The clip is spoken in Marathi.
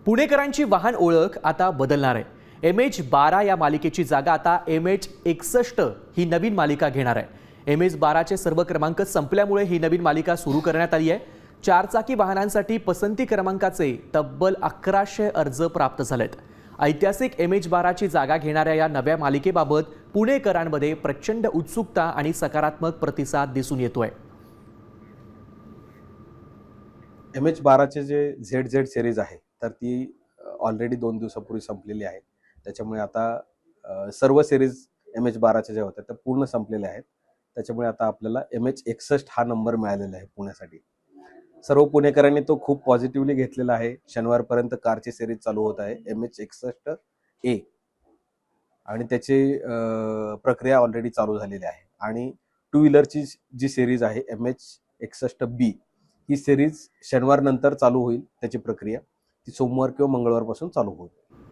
पुणेकरांची वाहन ओळख आता बदलणार आहे। MH12 या मालिकेची जागा आता MH61 ही नवीन मालिका घेणार आहे। MH12 चे सर्व क्रमांक संपल्यामुळे ही नवीन मालिका सुरू करण्यात आली आहे। चारचाकी वाहनांसाठी पसंती क्रमांकाचे तब्बल 1100 अर्ज प्राप्त झालेत। ऐतिहासिक MH12 ची जागा घेणाऱ्या या नव्या मालिकेबाबत पुणेकरांमध्ये प्रचंड उत्सुकता आणि सकारात्मक प्रतिसाद दिसून येतोय। MH12 चे जे ZZ सिरीज आहे तर ती ऑलरेडी 2 दिवसापूर्वी संपलेली आहे। त्याच्यामुळे आता सर्व सिरीज MH12 च्या ज्या होत्या त्या पूर्ण संपलेल्या आहेत। त्याच्यामुळे आता आपल्याला MH61 हा नंबर मिळालेला आहे पुण्यासाठी। सर्व पुणेकरांनी तो खूप पॉझिटिव्हली घेतलेला आहे। शनिवारपर्यंत कारची सिरीज चालू होत आहे MH61A आणि त्याची प्रक्रिया ऑलरेडी चालू झालेली आहे। आणि टू व्हीलरची जी सिरीज आहे MH61B ही सिरीज शनिवार नंतर चालू होईल। त्याची प्रक्रिया ती सोमवार किंवा मंगळवारपासून चालू होईल।